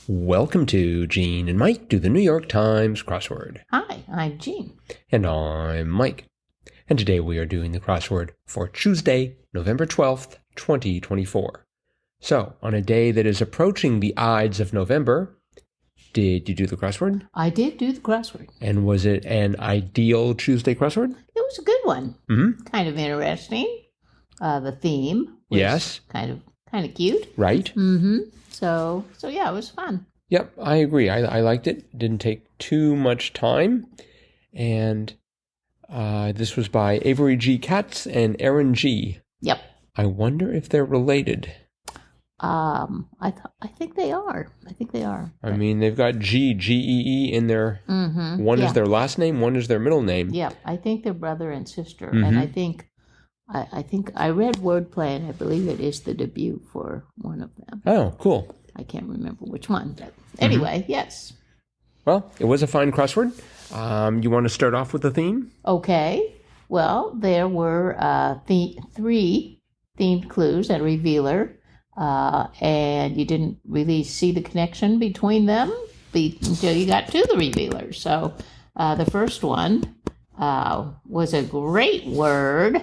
Welcome to Gene and Mike do the New York Times crossword. Hi, I'm Jean. And I'm Mike. And today we are doing the crossword for Tuesday, November 12th, 2024. So, on a day that is approaching the Ides of November, did you do the crossword? I did do the crossword. And was it an ideal Tuesday crossword? It was a good one. Mm-hmm. Kind of interesting. The theme was Yes. kind of cute. Right? Mm-hmm. So yeah, it was fun. Yep, I agree. I liked it. Didn't take too much time. And this was by Avery G. Katz and Aaron G. Yep. I wonder if they're related. I think they are. I mean, they've got G-E-E in their... Mm-hmm. One is their last name, one is their middle name. Yeah, I think they're brother and sister. Mm-hmm. And I think I read Wordplay, and I believe it is the debut for one of them. Oh, cool. I can't remember which one. But anyway, yes. Well, it was a fine crossword. You want to start off with the theme? Okay. Well, there were three themed clues at Revealer, and you didn't really see the connection between them until you got to the Revealer. So the first one was a great word,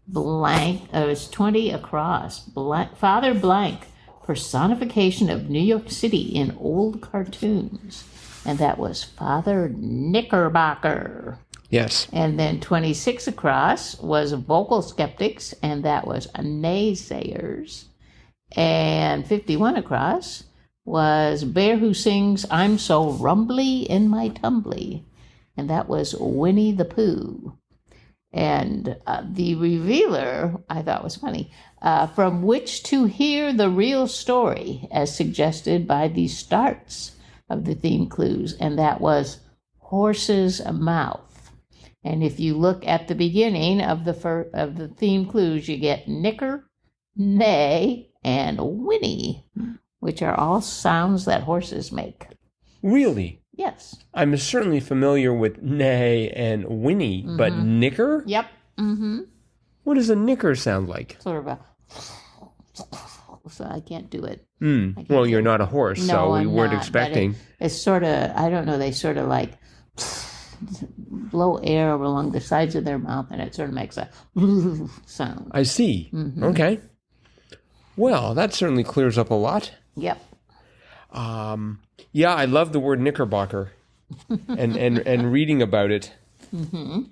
blank. It was 20 across. Blank, Father Blank, personification of New York City in old cartoons. And that was Father Knickerbocker. Yes. And then 26 across was vocal skeptics, and that was naysayers. And 51 across was Bear Who Sings I'm So Rumbly in My Tumbly, and that was Winnie the Pooh. And the Revealer, I thought was funny, from which to hear the real story, as suggested by the starts of the theme clues, and that was horse's mouth. And if you look at the beginning of the theme clues, you get nicker, neigh, and whinny, which are all sounds that horses make. Really? Yes. I'm certainly familiar with neigh and whinny, but nicker? Yep. Mm-hmm. What does a nicker sound like? Sort of a... So I can't do it. Well, you're not a horse, so we weren't expecting. It's sort of, I don't know, they sort of like blow air along the sides of their mouth, and it sort of makes a sound. I see. Mm-hmm. Okay. Well, that certainly clears up a lot. Yep. Yeah, I love the word Knickerbocker, and reading about it. Mm-hmm.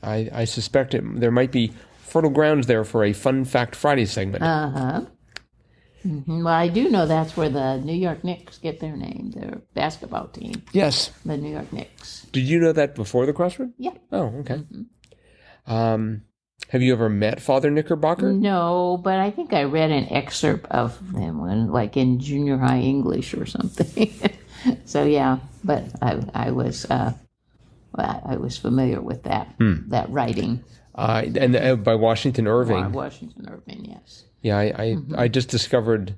I suspect there might be fertile grounds there for a Fun Fact Friday segment. Uh-huh. Mm-hmm. Well, I do know that's where the New York Knicks get their name, their basketball team. Yes. The New York Knicks. Did you know that before the crossword? Yeah. Oh, okay. Mm-hmm. Have you ever met Father Knickerbocker? No, but I think I read an excerpt of him, like in junior high English or something. So yeah, but I was familiar with that writing. And by Washington Irving. Washington Irving, yes. Yeah, I just discovered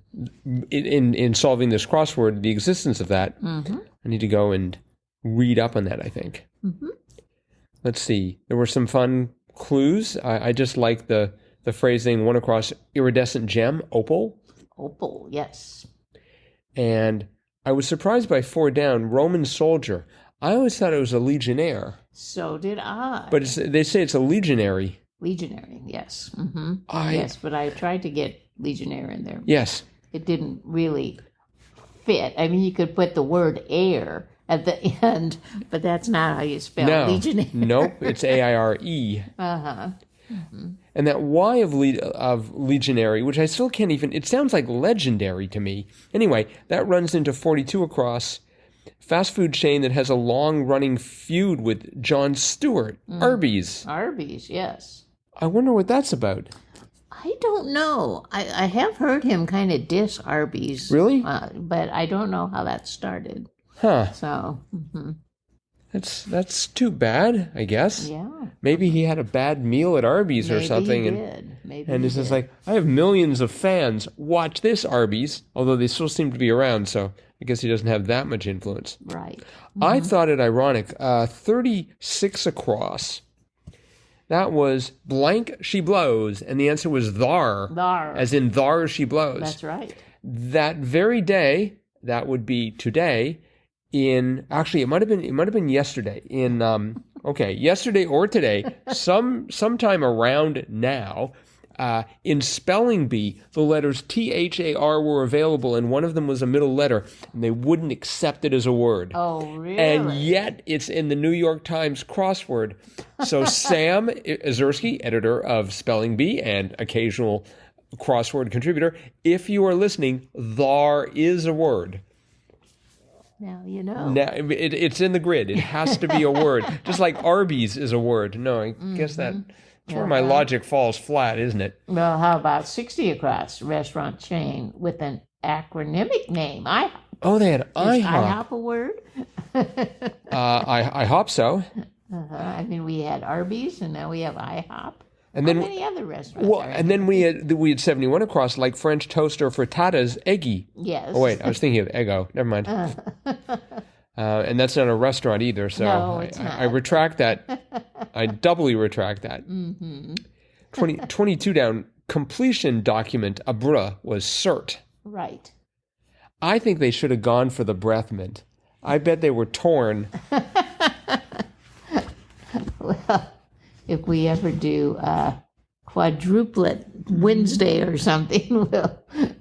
in solving this crossword the existence of that. Mm-hmm. I need to go and read up on that, I think. Mm-hmm. Let's see. There were some fun clues. I just like the phrasing one across iridescent gem, opal. Opal, yes. And I was surprised by 4 down, Roman soldier. I always thought it was a legionnaire. So did I. But they say it's a legionary. Legionary, yes. Mm-hmm. Yes, but I tried to get legionnaire in there. Yes. It didn't really fit. I mean, you could put the word air at the end, but that's not how you spell legionnaire. Nope, it's A-I-R-E. Uh-huh. Mm-hmm. And that Y of legionary, which I still can't even... It sounds like legendary to me. Anyway, that runs into 42 across. Fast food chain that has a long-running feud with Jon Stewart. Arby's. Arby's, yes. I wonder what that's about. I don't know. I have heard him kind of diss Arby's. Really? But I don't know how that started. Huh. So... That's too bad, I guess. Yeah. Maybe he had a bad meal at Arby's or something. Maybe and it's just like, I have millions of fans. Watch this, Arby's. Although they still seem to be around, so I guess he doesn't have that much influence. Right. I thought it ironic. 36 across. That was blank she blows, and the answer was thar. Thar. As in thar she blows. That's right. That very day, that would be today. Actually, it might have been yesterday. Yesterday or today, sometime around now. In spelling bee, the letters THAR were available, and one of them was a middle letter, and they wouldn't accept it as a word. Oh, really? And yet, it's in the New York Times crossword. So Sam Azursky, editor of Spelling Bee and occasional crossword contributor, if you are listening, thar is a word. Now you know. Now, it's in the grid. It has to be a word. Just like Arby's is a word. No, I guess that's where my logic falls flat, isn't it? Well, how about 60 across, restaurant chain with an acronymic name? Oh, they had IHOP. Is IHOP a word? I hope so. I mean, we had Arby's, and now we have IHOP. And then, how many other restaurants? Well, and then we had 71 across, like French toast or frittatas, eggy. Yes. Oh wait, I was thinking of Eggo. Never mind. And that's not a restaurant either. So No, it's not. I retract that. I doubly retract that. 22 down. Completion document abra was cert. Right. I think they should have gone for the breath mint. I bet they were torn. Well, if we ever do quadruplet Wednesday or something,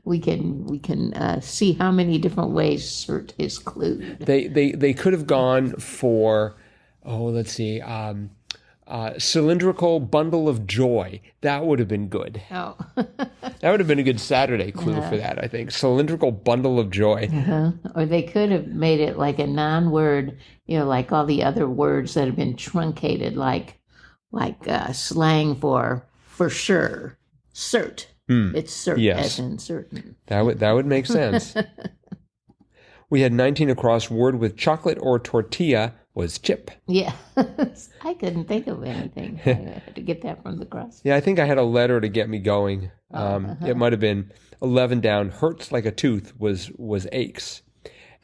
we can see how many different ways cert is clued. They could have gone for, cylindrical bundle of joy. That would have been good. Oh. That would have been a good Saturday clue for that, I think. Cylindrical bundle of joy. Or they could have made it like a non-word, like all the other words that have been truncated, like slang for sure. Cert. It's cert, yes. as in certain. That would make sense. We had 19 across. Word with chocolate or tortilla was chip. Yeah. I couldn't think of anything. I had to get that from the cross. Yeah, I think I had a letter to get me going. It might have been 11 down. Hurts like a tooth was aches.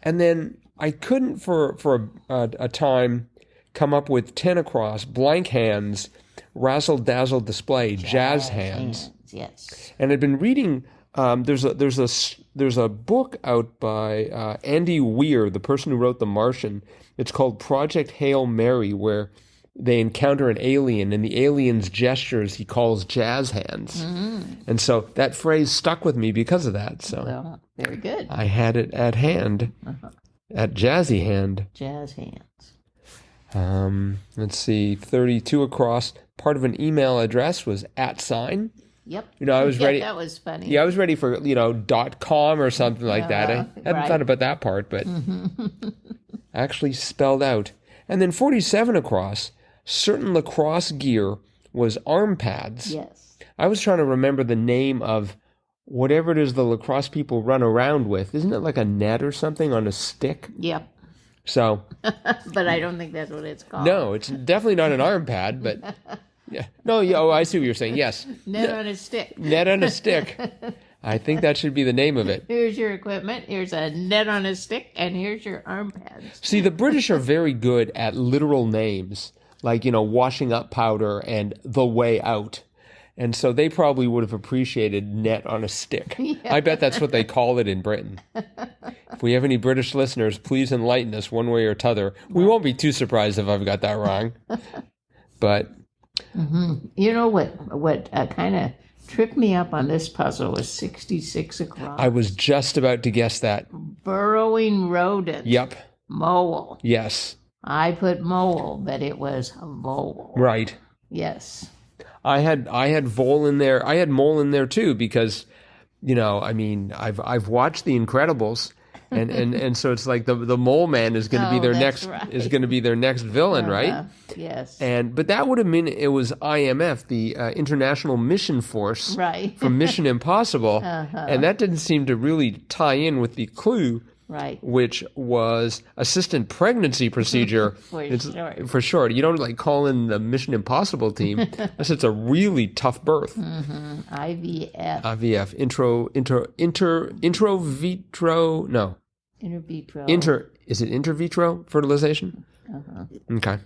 And then I couldn't for a time come up with 10 across. Blank hands, razzle dazzle display, jazz hands. Yes. And I'd been reading. There's a book out by Andy Weir, the person who wrote The Martian. It's called Project Hail Mary, where they encounter an alien, and the alien's gestures he calls jazz hands. And so that phrase stuck with me because of that. So Well, very good. I had it at hand, at jazzy hand. Jazz hands. Let's see, 32 across. Part of an email address was @. Yep. I was ready. That was funny. Yeah, I was ready for, .com or something like that. I hadn't thought about that part, but actually spelled out. And then 47 across, certain lacrosse gear was arm pads. Yes. I was trying to remember the name of whatever it is the lacrosse people run around with. Isn't it like a net or something on a stick? Yep. So. But I don't think that's what it's called. No, it's definitely not an arm pad, but. Yeah. No, yeah, I see what you're saying. Yes. Net on a stick. Net on a stick. I think that should be the name of it. Here's your equipment. Here's a net on a stick, and here's your arm pads. See, the British are very good at literal names, like, washing up powder and the way out. And so they probably would have appreciated net on a stick. Yeah. I bet that's what they call it in Britain. If we have any British listeners, please enlighten us one way or t'other. We won't be too surprised if I've got that wrong. But... You know what kind of tripped me up on this puzzle was 66 across. I was just about to guess that. Burrowing rodent. Yep. Mole. Yes. I put mole, but it was a vole. Right. Yes. I had vole in there. I had mole in there too because, I've watched The Incredibles. And so it's like the mole man is going to be their next is going to be their next villain, right? Yes. But that would have meant it was IMF, the International Mission Force, right? From Mission Impossible, and that didn't seem to really tie in with the clue, right? Which was assistant pregnancy procedure for short. You don't call in the Mission Impossible team unless it's a really tough birth. IVF. IVF. Intro vitro. No. Inter vitro. Is it inter vitro fertilization? Okay.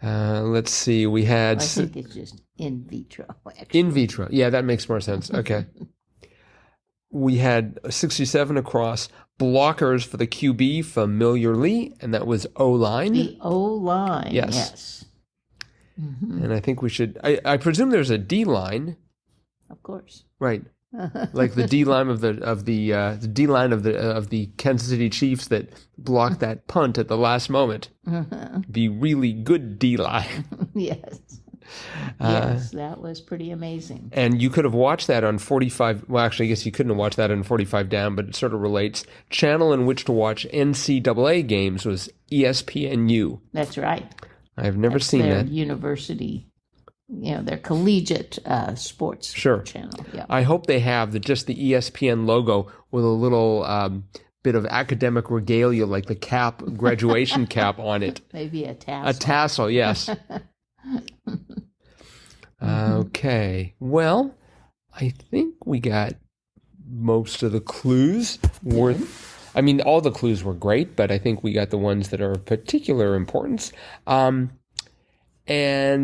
Let's see. We had. I think it's just in vitro. Actually. In vitro. Yeah, that makes more sense. Okay. We had 67 across. blockers for the QB familiarly, and that was O-line. The O-line, yes. And I think we should, I presume there's a D-line. Of course. Right. Like the D-line of the D-line of the Kansas City Chiefs that blocked that punt at the last moment. Be really good D-line. Yes. Yes, that was pretty amazing. And you could have watched that on 45. Well, actually, I guess you couldn't have watched that on 45 down, but it sort of relates. Channel in which to watch NCAA games was ESPNU. That's right. I've never seen their that. University, their collegiate sports channel. Yeah. I hope they have just the ESPN logo with a little bit of academic regalia, like the cap, graduation cap on it. Maybe a tassel. A tassel, yes. Okay. Well, I think we got most of the clues. I mean, all the clues were great, but I think we got the ones that are of particular importance. And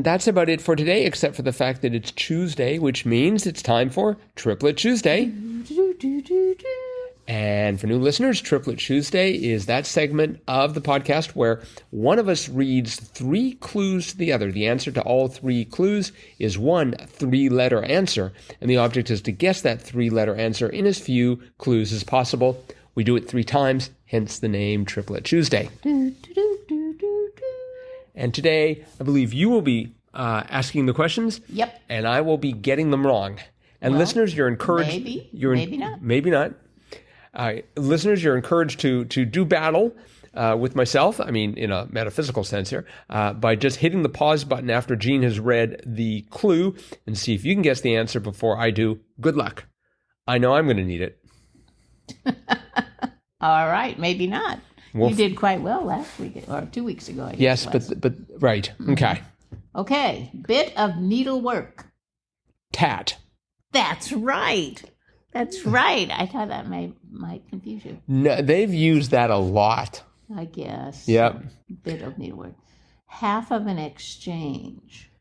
that's about it for today, except for the fact that it's Tuesday, which means it's time for Triplet Tuesday. And for new listeners, Triplet Tuesday is that segment of the podcast where one of us reads 3 clues to the other. The answer to all 3 clues is one 3-letter answer, and the object is to guess that 3-letter answer in as few clues as possible. We do it 3 times, hence the name Triplet Tuesday. And today, I believe you will be asking the questions. Yep. And I will be getting them wrong. And listeners, you're encouraged. Maybe not. Maybe not. Listeners, you're encouraged to do battle with myself, I mean, in a metaphysical sense here, by just hitting the pause button after Gene has read the clue and see if you can guess the answer before I do. Good luck. I know I'm going to need it. All right, maybe not. You did quite well last week, or 2 weeks ago, I guess. Yes, but right. Okay. Okay, bit of needlework. Tat. That's right. That's right. I thought that might confuse you. No, they've used that a lot. I guess. Yep. Bit of needlework. Half of an exchange.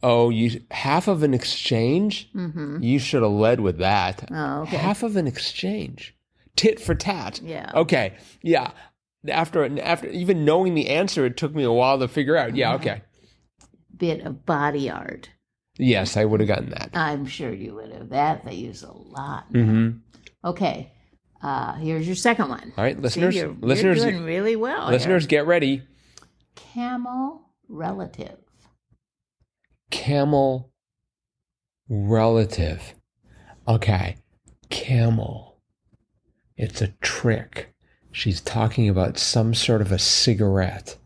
Oh, half of an exchange? Mm-hmm. You should have led with that. Oh, okay. Half of an exchange. Tit for tat. Yeah. Okay. Yeah. After even knowing the answer, it took me a while to figure out. Yeah, okay. Bit of body art. Yes, I would have gotten that. I'm sure you would have. That they use a lot. Mm-hmm. Okay. Here's your second one. All right, listeners. See, you're listeners, doing really well. Listeners, here. Get ready. Camel relative. Camel relative. Okay. Camel. It's a trick. She's talking about some sort of a cigarette.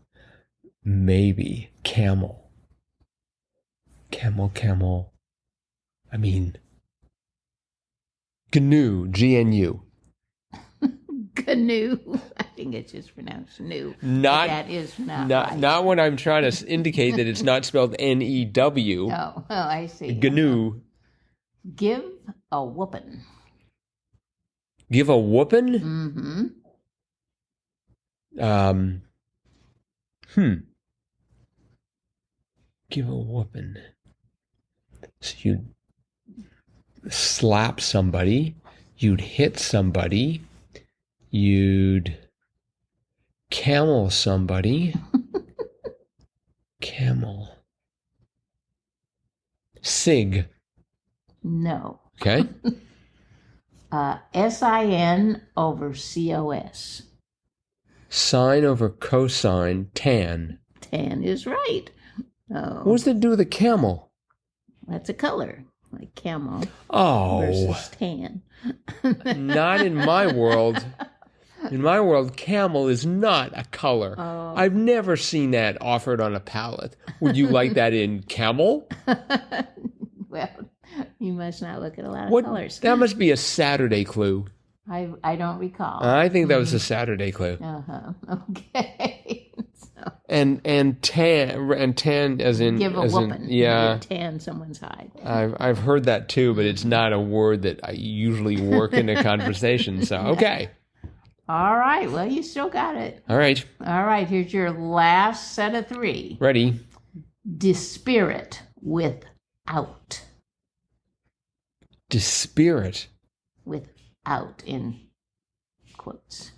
Maybe. Camel. Camel. I mean, GNU. GNU. GNU. I think it's just pronounced new. That is not right. Not when I'm trying to indicate that it's not spelled N-E-W. Oh, I see. GNU. Give a whoopin'. Give a whoopin'? Mm-hmm. Give a whoopin'. So you'd slap somebody, you'd hit somebody, you'd camel somebody. Camel. Sig. No. Okay. SIN over COS. Sine over cosine, tan. Tan is right. Oh. What's that do with a camel? That's a color, like camel versus tan. Not in my world. In my world, camel is not a color. Oh. I've never seen that offered on a pallet. Would you like that in camel? Well, you must not look at a lot of colors. That must be a Saturday clue. I don't recall. I think that was a Saturday clue. Okay. And tan as in give a whooping. Yeah. Tan someone's hide. I've heard that too, but it's not a word that I usually work in a conversation. So okay. All right. Well, you still got it. All right. Here's your last set of 3. Ready. Dispirit without. Dispirit. Without in quotes.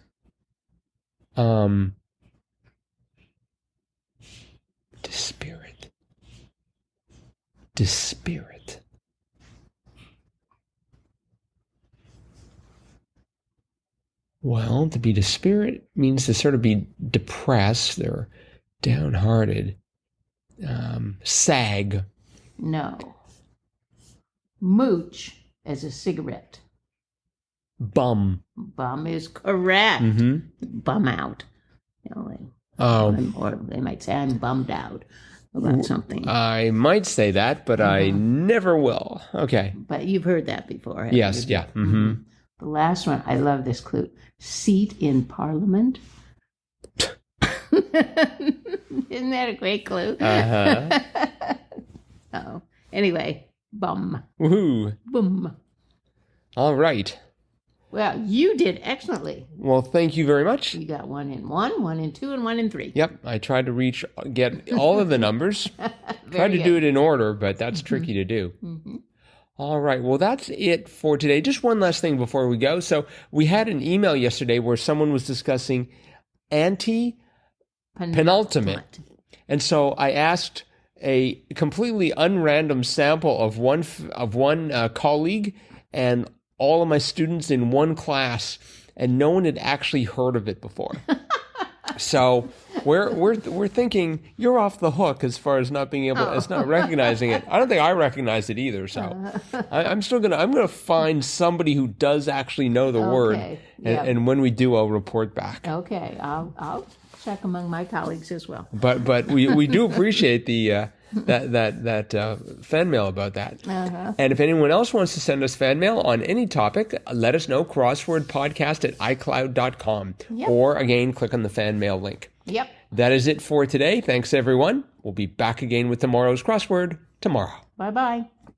Dispirit. Dispirit. Well, to be dispirit means to sort of be depressed or downhearted. Sag. No. Mooch as a cigarette. Bum. Bum is correct. Bum out. You know, or they might say, I'm bummed out about something. I might say that, but I never will. Okay. But you've heard that before. Haven't Yes, you? yeah. The last one, I love this clue. Seat in Parliament. Isn't that a great clue? Oh, anyway, bum. Woohoo. Boom. All right. Well, you did excellently. Well, thank you very much. You got 1 in 1, 1 in 2, and 1 in 3. Yep, I tried to get all of the numbers. Tried to do it in order, but that's tricky to do. All right, well, that's it for today. Just one last thing before we go. So we had an email yesterday where someone was discussing anti-penultimate. And so I asked a completely unrandom sample of one colleague and all of my students in one class, and no one had actually heard of it before. So we're thinking you're off the hook as far as not being able, as not recognizing it. I don't think I recognized it either. So I'm gonna find somebody who does actually know the word, and when we do, I'll report back. Okay, I'll check among my colleagues as well. But we do appreciate the that fan mail about that. And if anyone else wants to send us fan mail on any topic, let us know. crosswordpodcast@icloud.com. Or again, click on the fan mail link. Yep. That is it for today. Thanks everyone. We'll be back again with tomorrow's crossword tomorrow. Bye-bye.